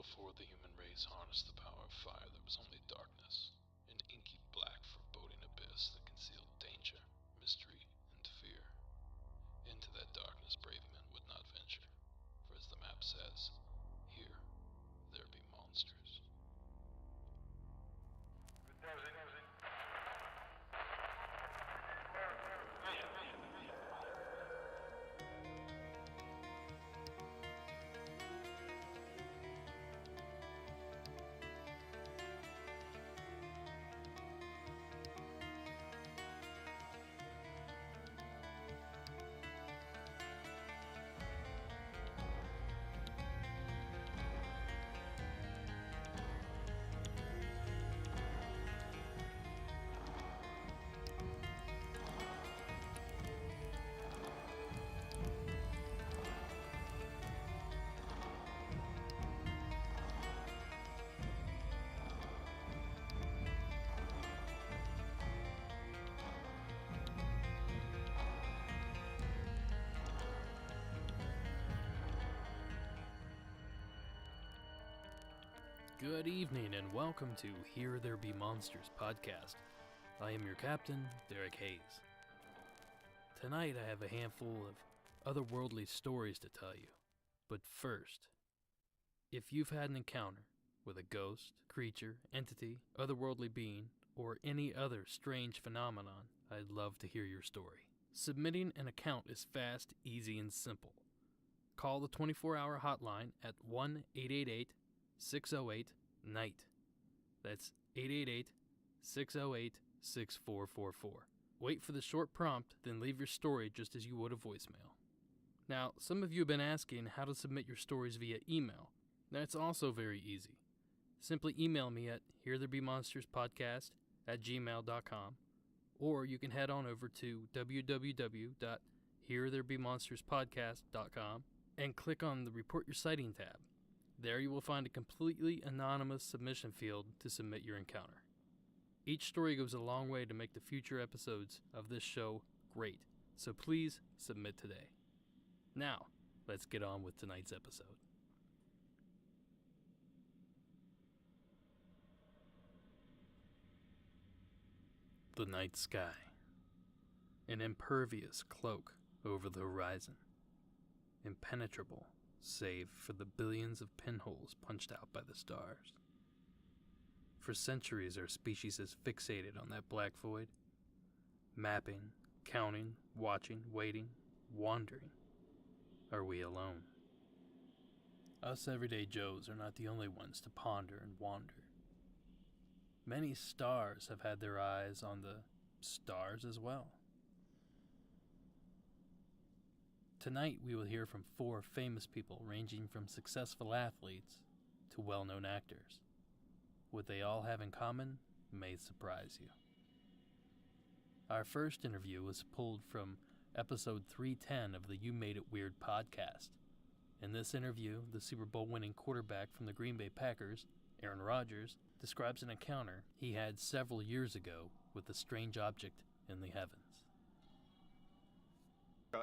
before the human race harnessed the power of fire, there was only darkness, an inky black foreboding abyss that concealed danger, mystery, and fear. Into that darkness brave men would not venture, for as the map says, here there be monsters. Good evening and welcome to Here There Be Monsters podcast. I am your captain, Derek Hayes. Tonight I have a handful of otherworldly stories to tell you. But first, if you've had an encounter with a ghost, creature, entity, otherworldly being, or any other strange phenomenon, I'd love to hear your story. Submitting an account is fast, easy, and simple. Call the 24-hour hotline at 1-888-608-NIGHT. That's 888-608-6444. Wait for the short prompt, then leave your story just as you would a voicemail. Now, some of you have been asking how to submit your stories via email. That's also very easy. Simply email me at heretherebemonsterspodcast@gmail.com, or you can head on over to www.heretherebemonsterspodcast.com and click on the Report Your Sighting tab. There you will find a completely anonymous submission field to submit your encounter. Each story goes a long way to make the future episodes of this show great, so please submit today. Now, let's get on with tonight's episode. The night sky. An impervious cloak over the horizon. Impenetrable, save for the billions of pinholes punched out by the stars. For centuries our species has fixated on that black void. Mapping, counting, watching, waiting, wandering. Are we alone? Us everyday Joes are not the only ones to ponder and wander. Many stars have had their eyes on the stars as well. Tonight we will hear from 4 famous people ranging from successful athletes to well-known actors. What they all have in common may surprise you. Our first interview was pulled from episode 310 of the You Made It Weird podcast. In this interview, the Super Bowl winning quarterback from the Green Bay Packers, Aaron Rodgers, describes an encounter he had several years ago with a strange object in the heavens.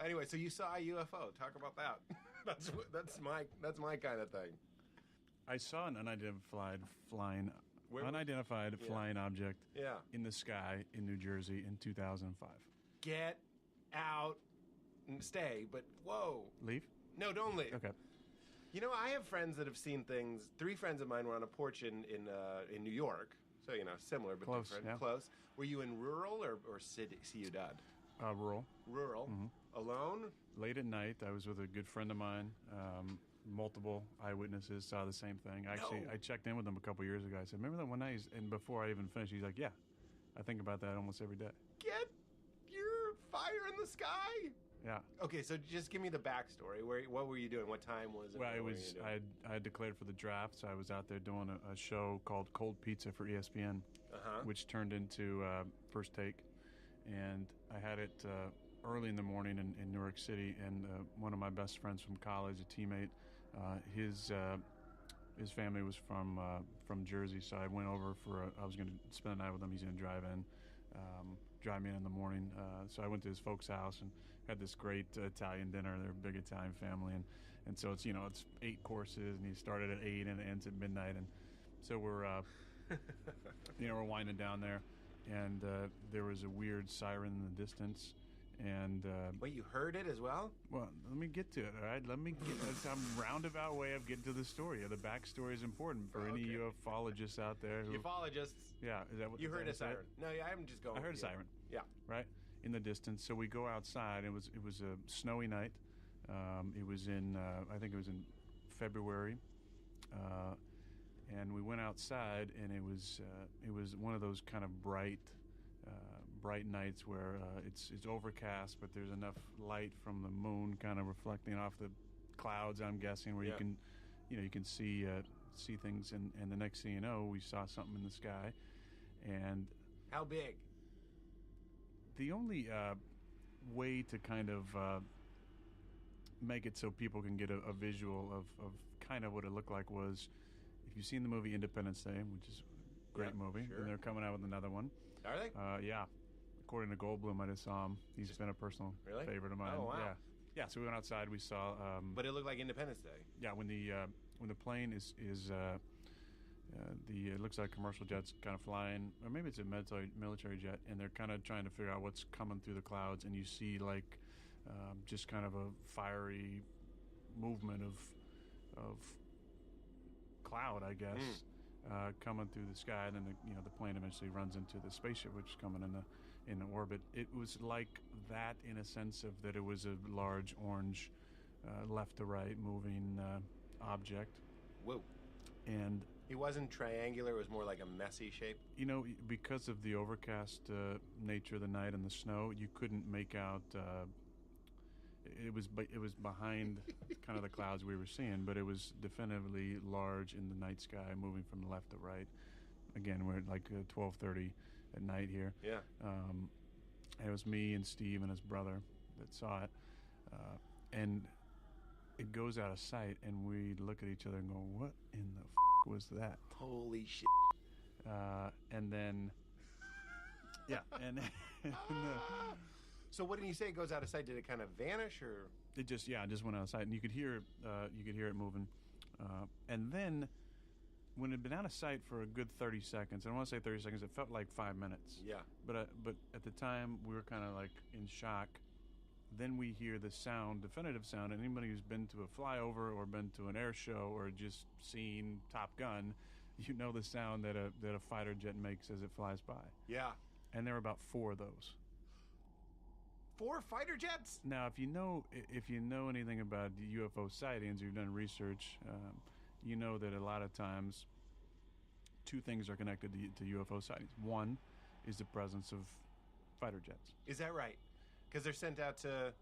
Anyway, so you saw a UFO. Talk about that. that's my kind of thing. I saw an unidentified flying object in the sky in New Jersey in 2005. Get out and stay, but whoa. Leave? No, don't leave. Okay. You know, I have friends that have seen things. 3 friends of mine were on a porch in New York. So, you know, similar but close, different. Yeah. Close. Were you in rural or city, ciudad? Rural. Rural. Mm-hmm. Alone? Late at night, I was with a good friend of mine. Multiple eyewitnesses saw the same thing. Actually, I checked in with him a couple years ago. I said, remember that one night? And before I even finished, he's like, yeah, I think about that almost every day. Get your fire in the sky? Yeah. Okay, so just give me the backstory. What were you doing? What time was it? Well, I had declared for the draft, so I was out there doing a show called Cold Pizza for ESPN, which turned into First Take. And I had it early in the morning in New York City, and one of my best friends from college, a teammate, his family was from Jersey, so I went over I was going to spend the night with him. He's going to drive me in the morning. So I went to his folks' house and had this great Italian dinner. They're a big Italian family, And so it's, it's 8 courses, and you start at 8 and it ends at midnight. And so we're, we're winding down there, and there was a weird siren in the distance. And wait, you heard it as well? Well, let me get to it. All right, let me get some roundabout way of getting to the story. The backstory is important for any ufologists out there. Ufologists. Yeah, is that what you heard? A siren? No, yeah, I'm just going. I heard a siren. Yeah, right in the distance. So we go outside. It was a snowy night. It was in I think it was in February, and we went outside, and it was one of those kind of bright nights where it's overcast, but there's enough light from the moon kind of reflecting off the clouds, I'm guessing, where you can see things. And the next thing you know, we saw something in the sky. And how big? The only way to kind of make it so people can get a visual of kind of what it looked like was, if you've seen the movie Independence Day, which is a great movie, sure. And they're coming out with another one. Are they? Yeah. According to Goldblum, I just saw him. He's been a personal favorite of mine. Oh, wow. Yeah. So we went outside. We saw. But it looked like Independence Day. Yeah. When the plane is it looks like commercial jets kind of flying, or maybe it's a military jet, and they're kind of trying to figure out what's coming through the clouds, and you see like just kind of a fiery movement of cloud, I guess. Coming through the sky, and then the plane eventually runs into the spaceship, which is coming in orbit. It was like that in a sense of that it was a large orange, left to right moving object. Whoa! And it wasn't triangular; it was more like a messy shape. Because of the overcast nature of the night and the snow, you couldn't make out. It was behind kind of the clouds we were seeing, but it was definitively large in the night sky, moving from left to right. Again, we're at like 12:30 at night here. Yeah. It was me and Steve and his brother that saw it, and it goes out of sight, and we look at each other and go, "What in the was that?" Holy shit! And then, yeah, and. So what did you say? It goes out of sight. Did it kind of vanish, or it just went out of sight, and you could hear it moving, and then when it had been out of sight for a good 30 seconds, I don't want to say 30 seconds, it felt like 5 minutes. Yeah. But at the time we were kind of like in shock. Then we hear the sound, definitive sound, and anybody who's been to a flyover or been to an air show or just seen Top Gun, the sound that a fighter jet makes as it flies by. Yeah. And there were about 4 of those. 4 fighter jets? Now, if you know anything about UFO sightings, or you've done research, you know that a lot of times 2 things are connected to UFO sightings. One is the presence of fighter jets. Is that right? Because they're sent out to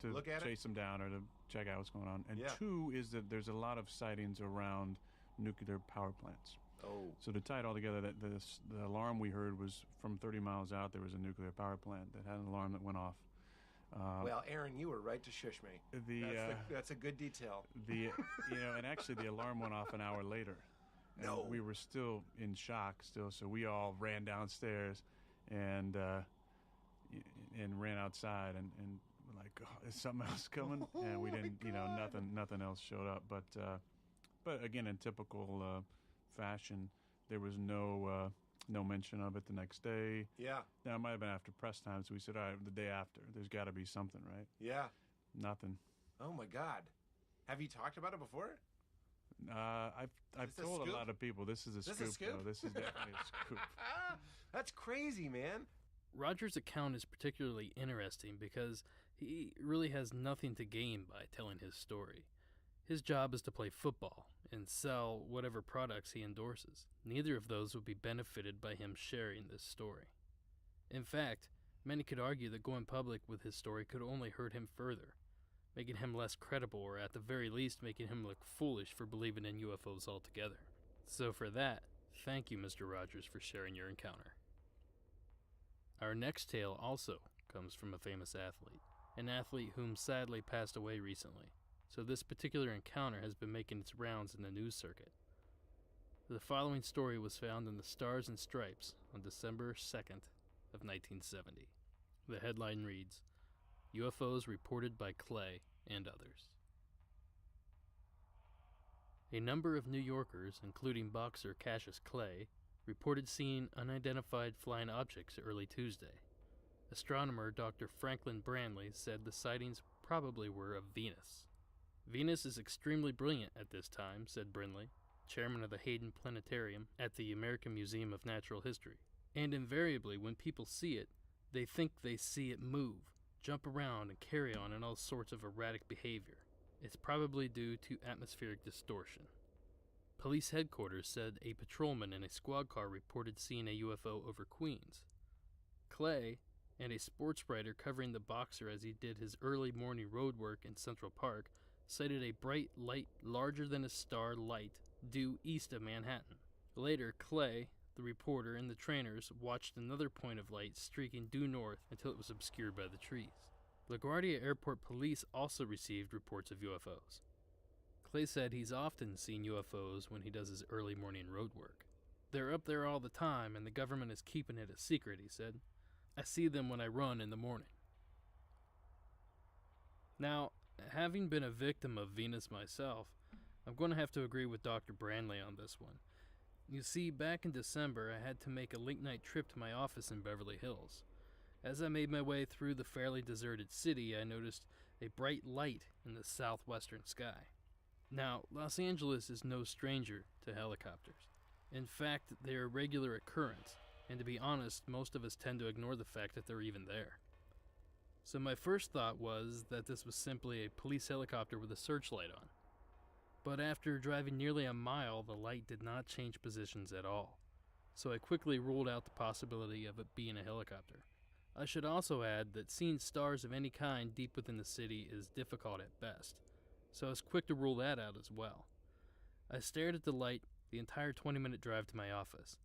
look at chase them down or to check out what's going on. And 2 is that there's a lot of sightings around nuclear power plants. Oh. So to tie it all together, the alarm we heard was from 30 miles out. There was a nuclear power plant that had an alarm that went off. Well, Aaron, you were right to shush me. That's a good detail. And actually the alarm went off an hour later. No. We were still in shock so we all ran downstairs and ran outside and were like, oh, is something else coming? And we didn't, nothing else showed up. But again, in typical fashion, there was no mention of it the next day. Yeah. Now, it might have been after press time, so we said, all right, the day after, there's got to be something, right? Yeah. Nothing. Oh, my God. Have you talked about it before? I've told a lot of people, this is a scoop. This is definitely a scoop. That's crazy, man. Roger's account is particularly interesting because he really has nothing to gain by telling his story. His job is to play football and sell whatever products he endorses. Neither of those would be benefited by him sharing this story. In fact, many could argue that going public with his story could only hurt him further, making him less credible, or at the very least making him look foolish for believing in UFOs altogether. So for that, thank you, Mr. Rogers, for sharing your encounter. Our next tale also comes from a famous athlete, an athlete whom sadly passed away recently. So this particular encounter has been making its rounds in the news circuit. The following story was found in the Stars and Stripes on December 2nd of 1970. The headline reads, UFOs reported by Clay and others. A number of New Yorkers, including boxer Cassius Clay, reported seeing unidentified flying objects early Tuesday. Astronomer Dr. Franklin Branley said the sightings probably were of Venus. Venus is extremely brilliant at this time, said Brindley, chairman of the Hayden Planetarium at the American Museum of Natural History. And invariably, when people see it, they think they see it move, jump around, and carry on in all sorts of erratic behavior. It's probably due to atmospheric distortion. Police headquarters said a patrolman in a squad car reported seeing a UFO over Queens. Clay, and a sports writer covering the boxer as he did his early morning road work in Central Park, cited a bright light larger than a star light due east of Manhattan. Later, Clay, the reporter, and the trainers watched another point of light streaking due north until it was obscured by the trees. LaGuardia Airport Police also received reports of UFOs. Clay said he's often seen UFOs when he does his early morning road work. They're up there all the time and the government is keeping it a secret, he said. I see them when I run in the morning. Now, having been a victim of Venus myself, I'm going to have to agree with Dr. Branley on this one. You see, back in December, I had to make a late night trip to my office in Beverly Hills. As I made my way through the fairly deserted city, I noticed a bright light in the southwestern sky. Now, Los Angeles is no stranger to helicopters. In fact, they are a regular occurrence, and to be honest, most of us tend to ignore the fact that they're even there. So my first thought was that this was simply a police helicopter with a searchlight on. But after driving nearly a mile, the light did not change positions at all. So I quickly ruled out the possibility of it being a helicopter. I should also add that seeing stars of any kind deep within the city is difficult at best, so I was quick to rule that out as well. I stared at the light the entire 20-minute drive to my office.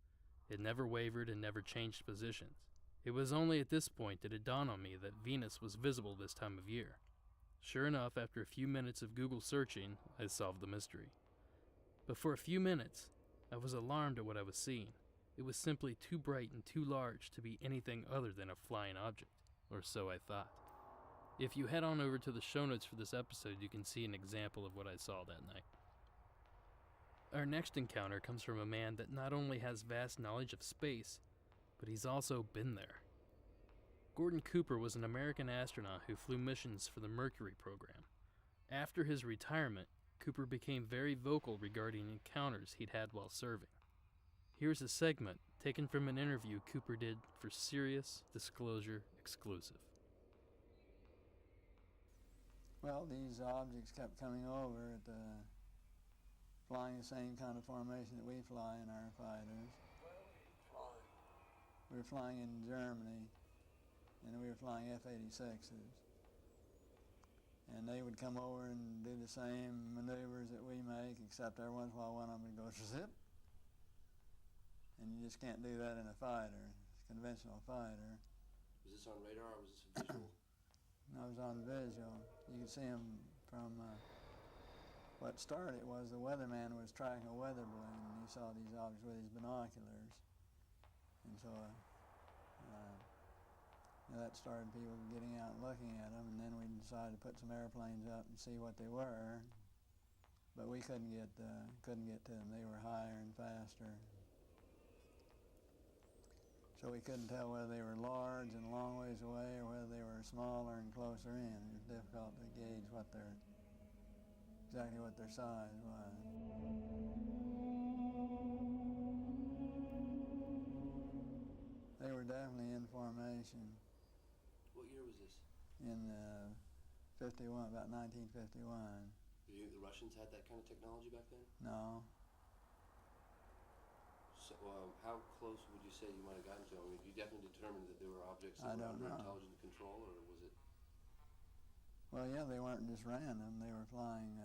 It never wavered and never changed positions. It was only at this point that it dawned on me that Venus was visible this time of year. Sure enough, after a few minutes of Google searching, I solved the mystery. But for a few minutes, I was alarmed at what I was seeing. It was simply too bright and too large to be anything other than a flying object, or so I thought. If you head on over to the show notes for this episode, you can see an example of what I saw that night. Our next encounter comes from a man that not only has vast knowledge of space, but he's also been there. Gordon Cooper was an American astronaut who flew missions for the Mercury program. After his retirement, Cooper became very vocal regarding encounters he'd had while serving. Here's a segment taken from an interview Cooper did for Sirius Disclosure Exclusive. Well, these objects kept coming over flying the same kind of formation that we fly in our fighters. Where were you flying? We were flying in Germany, and we were flying F-86s. And they would come over and do the same maneuvers that we make, except every once in a while one of them would go zip. And you just can't do that in a fighter, a conventional fighter. Was this on radar or was this visual? I was on visual. You could see them from what started was the weatherman was tracking a weather balloon, and he saw these objects with his binoculars. And so that started people getting out and looking at them, and then we decided to put some airplanes up and see what they were. But we couldn't get to them. They were higher and faster. So we couldn't tell whether they were large and a long ways away or whether they were smaller and closer in. It was difficult to gauge exactly what their size was. They were definitely in formation. What year was this? In 51, about 1951. Do you think the Russians had that kind of technology back then? No. So, how close would you say you might have gotten to them? I mean, you definitely determined that there were objects I that were don't under know. intelligent control, or was it? Well, yeah, they weren't just random. They were flying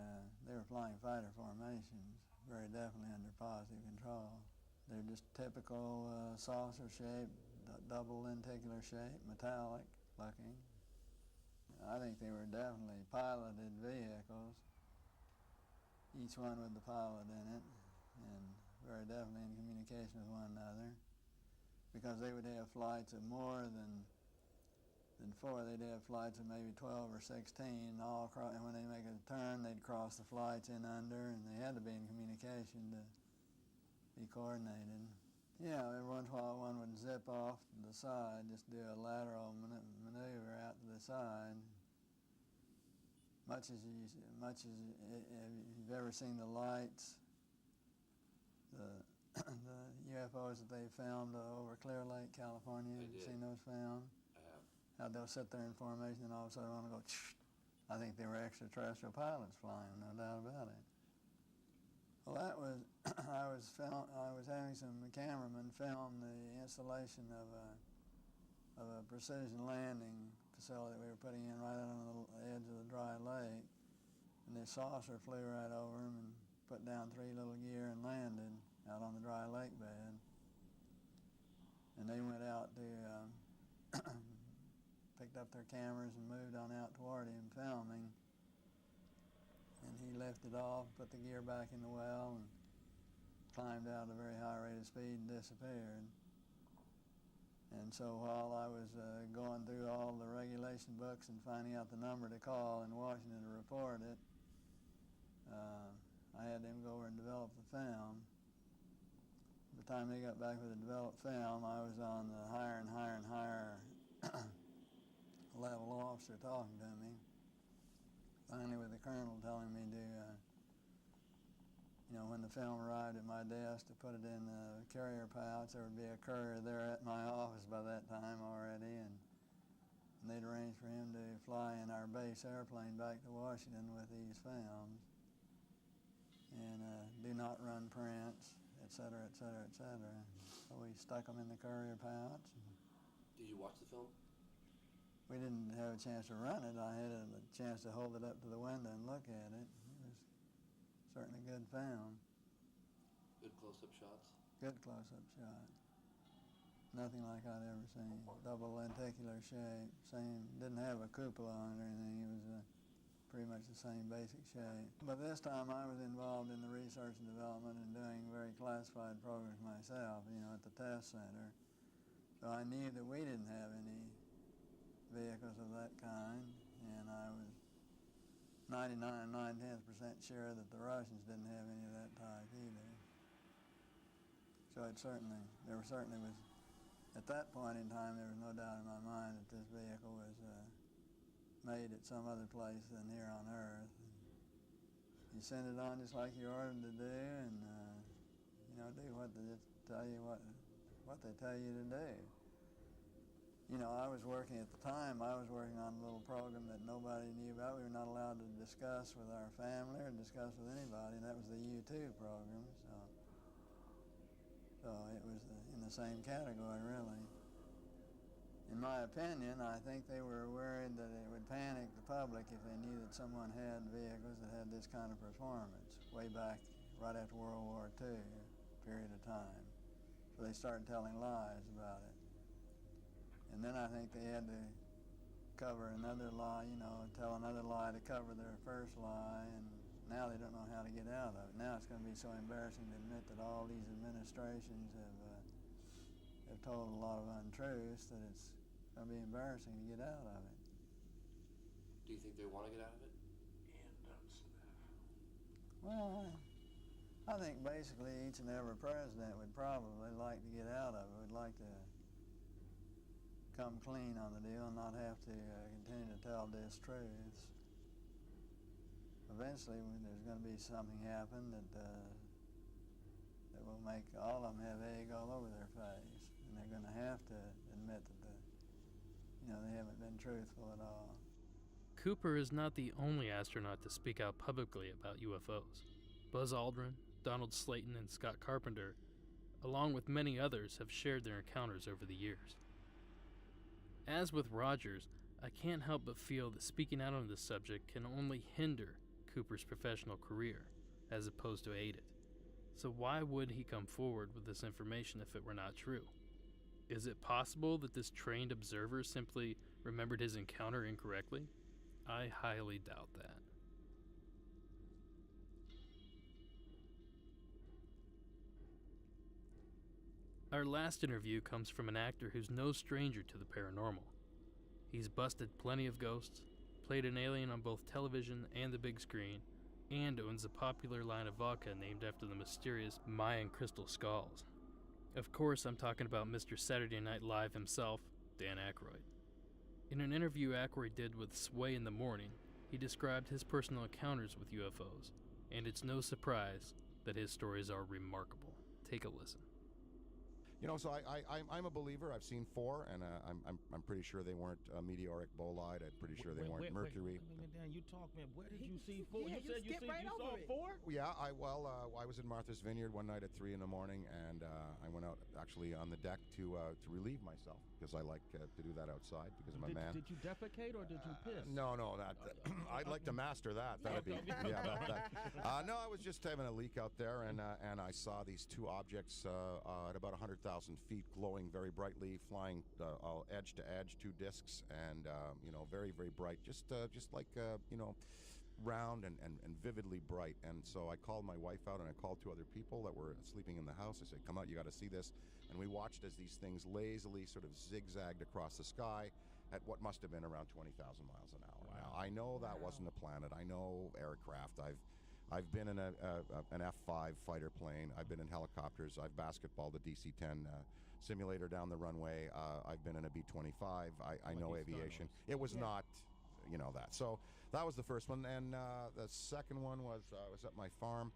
fighter formations, very definitely under positive control. They're just typical saucer shape, double lenticular shape, metallic looking. I think they were definitely piloted vehicles, each one with the pilot in it, and very definitely in communication with one another, because they would have flights of more than And before they'd have flights of maybe 12 or 16 all across, and when they make a turn, they'd cross the flights in under, and they had to be in communication to be coordinated. Yeah, every once in a while one would zip off to the side, just do a lateral maneuver out to the side. Much as you've ever seen the lights, the UFOs that they filmed over Clear Lake, California. I Have you did. seen those found? I have. How they'll sit there in formation and all of a sudden want to go. I think they were extraterrestrial pilots flying, no doubt about it. Well, that was I was having some cameramen film the installation of a precision landing facility that we were putting in right out on the edge of the dry lake, and this saucer flew right over them and put down 3 little gear and landed out on the dry lake bed. And they went out to picked up their cameras and moved on out toward him filming. And he lifted off, put the gear back in the well, and climbed out at a very high rate of speed and disappeared. And so while I was going through all the regulation books and finding out the number to call in Washington to report it, I had them go over and develop the film. By the time they got back with the developed film, I was on the higher and higher and higher level officer talking to me. Finally with the colonel telling me to, when the film arrived at my desk, to put it in the carrier pouch. There would be a courier there at my office by that time already, and they'd arranged for him to fly in our base airplane back to Washington with these films, and do not run prints, et cetera, et cetera, et cetera. So we stuck them in the courier pouch. Did you watch the film? We didn't have a chance to run it. I had a chance to hold it up to the window and look at it. It was certainly good film. Good close-up shots? Good close-up shot. Nothing like I'd ever seen. Double lenticular shape. Same, didn't have a cupola on it or anything. It was pretty much the same basic shape. But this time I was involved in the research and development and doing very classified programs myself, at the test center. So I knew that we didn't have any vehicles of that kind, and I was 99 9/10% sure that the Russians didn't have any of that type either. So there certainly was, at that point in time, there was no doubt in my mind that this vehicle was made at some other place than here on Earth. And you send it on just like you're ordered to do, and do what they tell you what they tell you to do. I was working at the time. I was working on a little program that nobody knew about. We were not allowed to discuss with our family or discuss with anybody, and that was the U2 program. So it was in the same category, really. In my opinion, I think they were worried that it would panic the public if they knew that someone had vehicles that had this kind of performance way back right after World War II period of time. So they started telling lies about it. And then I think they had to cover another lie, tell another lie to cover their first lie, and now they don't know how to get out of it. Now it's going to be so embarrassing to admit that all these administrations have told a lot of untruths that it's going to be embarrassing to get out of it. Do you think they want to get out of it? Well, I think basically each and every president would probably like to get out of it, would like to come clean on the deal and not have to continue to tell distruths. Eventually, there's going to be something happen that will make all of them have egg all over their face, and they're going to have to admit that they haven't been truthful at all. Cooper is not the only astronaut to speak out publicly about UFOs. Buzz Aldrin, Donald Slayton, and Scott Carpenter, along with many others, have shared their encounters over the years. As with Rogers, I can't help but feel that speaking out on this subject can only hinder Cooper's professional career, as opposed to aid it. So why would he come forward with this information if it were not true? Is it possible that this trained observer simply remembered his encounter incorrectly? I highly doubt that. Our last interview comes from an actor who's no stranger to the paranormal. He's busted plenty of ghosts, played an alien on both television and the big screen, and owns a popular line of vodka named after the mysterious Mayan crystal skulls. Of course, I'm talking about Mr. Saturday Night Live himself, Dan Aykroyd. In an interview Aykroyd did with Sway in the Morning, he described his personal encounters with UFOs, and it's no surprise that his stories are remarkable. Take a listen. You know, so I'm a believer. I've seen 4, and I'm pretty sure they weren't meteoric bolide. I'm pretty sure they weren't Mercury. Dan, you talk, man. Where did you see 4? Yeah, you said you saw 4? Yeah, I was in Martha's Vineyard one night at 3 in the morning, and I went out actually on the deck to relieve myself because I like to do that outside because I'm a man. Did you defecate or did you piss? No, I'd like to master that. That'd be no, I was just having a leak out there, and I saw these 2 objects at about 100,000 feet, glowing very brightly, flying edge to edge, 2 discs, and very, very bright, just like round and vividly bright. And so I called my wife out, and I called 2 other people that were sleeping in the house. I said, come out, you got to see this. And we watched as these things lazily sort of zigzagged across the sky at what must have been around 20,000 miles an hour. Wow. Now, I know that wasn't a planet. I know aircraft. I've been in an F-5 fighter plane. I've been in helicopters. I've basketballed a DC-10 simulator down the runway. I've been in a B-25. I know aviation. It was not, that. So that was the first one. And the second one was I was at my farm,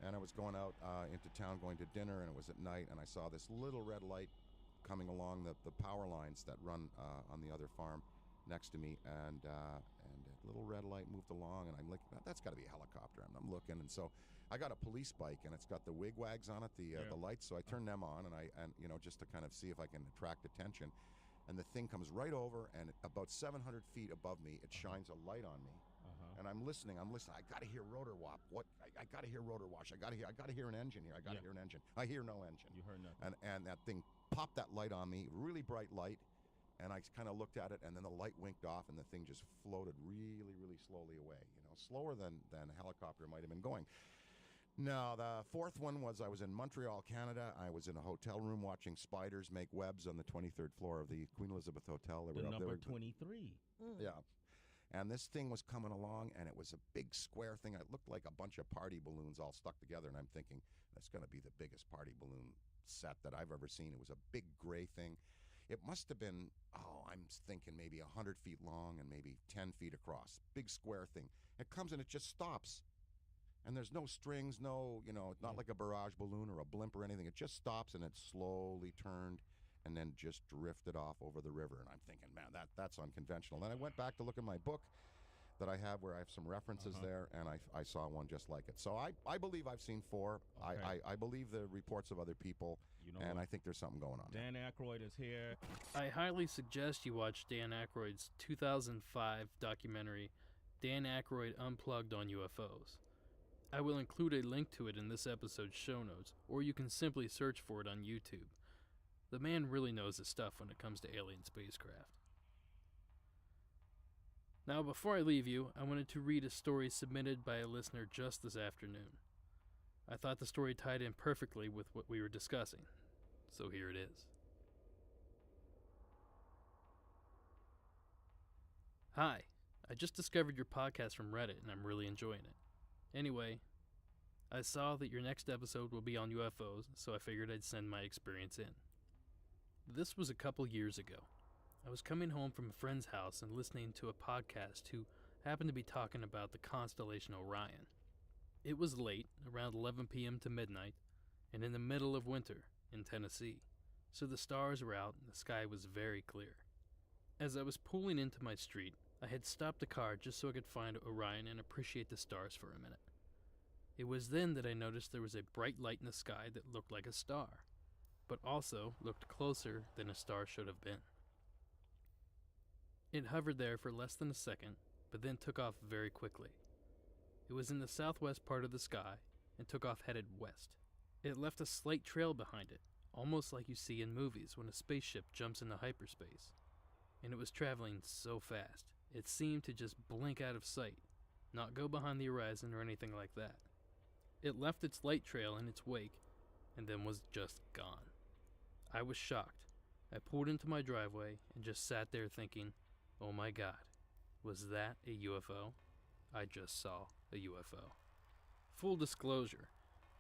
and I was going out into town, going to dinner, and it was at night, and I saw this little red light coming along the power lines that run on the other farm next to me, and a little red light moved along, and I'm like, that's got to be a helicopter. And I'm looking, and so I got a police bike, and it's got the wigwags on it, the lights, so I turn them on, and just to kind of see if I can attract attention. And the thing comes right over, and about 700 feet above me, it shines a light on me. And I'm listening. I got to hear rotor wop. I got to hear rotor wash. I got to hear an engine here. I got to hear an engine. I hear no engine. You heard nothing. And that thing popped that light on me, really bright light. And I kind of looked at it, and then the light winked off, and the thing just floated really, really slowly away. Slower than a helicopter might have been going. Now, the fourth one was I was in Montreal, Canada. I was in a hotel room watching spiders make webs on the 23rd floor of the Queen Elizabeth Hotel. The number 23. Yeah. And this thing was coming along, and it was a big square thing. It looked like a bunch of party balloons all stuck together, and I'm thinking, that's going to be the biggest party balloon set that I've ever seen. It was a big gray thing. It must have been, I'm thinking maybe 100 feet long and maybe 10 feet across. Big square thing. It comes and it just stops. And there's no strings, not like a barrage balloon or a blimp or anything. It just stops, and it slowly turned and then just drifted off over the river. And I'm thinking, man, that's unconventional. Then I went back to look in my book that I have where I have some references there, and I saw one just like it. So I believe I've seen 4. Okay. I believe the reports of other people, and I think there's something going on. Dan Aykroyd is here. I highly suggest you watch Dan Aykroyd's 2005 documentary, Dan Aykroyd Unplugged on UFOs. I will include a link to it in this episode's show notes, or you can simply search for it on YouTube. The man really knows his stuff when it comes to alien spacecraft. Now, before I leave you, I wanted to read a story submitted by a listener just this afternoon. I thought the story tied in perfectly with what we were discussing, so here it is. Hi, I just discovered your podcast from Reddit, and I'm really enjoying it. Anyway, I saw that your next episode will be on UFOs, so I figured I'd send my experience in. This was a couple years ago. I was coming home from a friend's house and listening to a podcast who happened to be talking about the constellation Orion. It was late, around 11 p.m. to midnight, and in the middle of winter in Tennessee, so the stars were out and the sky was very clear. As I was pulling into my street, I had stopped the car just so I could find Orion and appreciate the stars for a minute. It was then that I noticed there was a bright light in the sky that looked like a star, but also looked closer than a star should have been. It hovered there for less than a second, but then took off very quickly. It was in the southwest part of the sky and took off headed west. It left a slight trail behind it, almost like you see in movies when a spaceship jumps into hyperspace. And it was traveling so fast, it seemed to just blink out of sight, not go behind the horizon or anything like that. It left its light trail in its wake, and then was just gone. I was shocked. I pulled into my driveway and just sat there thinking, Oh my god, was that a UFO? I just saw a UFO. Full disclosure,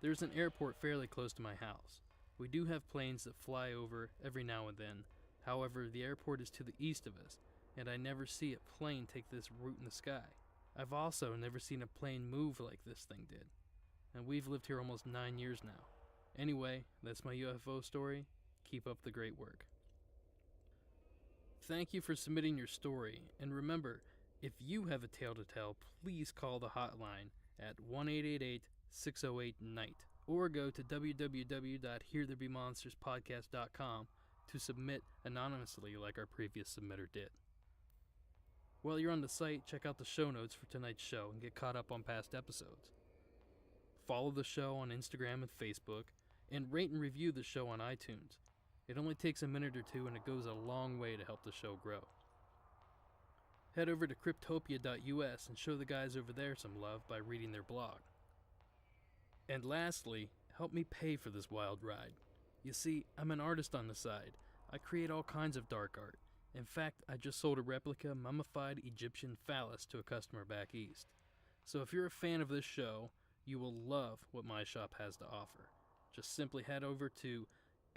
there's an airport fairly close to my house. We do have planes that fly over every now and then. However, the airport is to the east of us, and I never see a plane take this route in the sky. I've also never seen a plane move like this thing did. And we've lived here almost 9 years now. Anyway, that's my UFO story. Keep up the great work. Thank you for submitting your story, and remember, if you have a tale to tell, please call the hotline at 1-888-608-NIGHT or go to www.heretherebemonsterspodcast.com to submit anonymously like our previous submitter did. While you're on the site, check out the show notes for tonight's show and get caught up on past episodes. Follow the show on Instagram and Facebook, and rate and review the show on iTunes. It only takes a minute or two, and it goes a long way to help the show grow. Head over to cryptopia.us and show the guys over there some love by reading their blog. And lastly, help me pay for this wild ride. You see, I'm an artist on the side. I create all kinds of dark art. In fact, I just sold a replica mummified Egyptian phallus to a customer back east. So if you're a fan of this show, you will love what my shop has to offer. Just simply head over to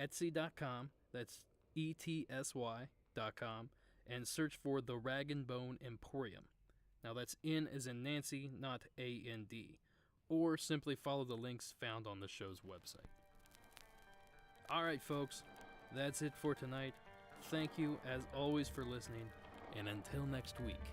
Etsy.com, that's ETSY.com, and search for the Rag and Bone Emporium. Now that's N as in Nancy, not A-N-D. Or simply follow the links found on the show's website. Alright folks, that's it for tonight. Thank you as always for listening, and until next week.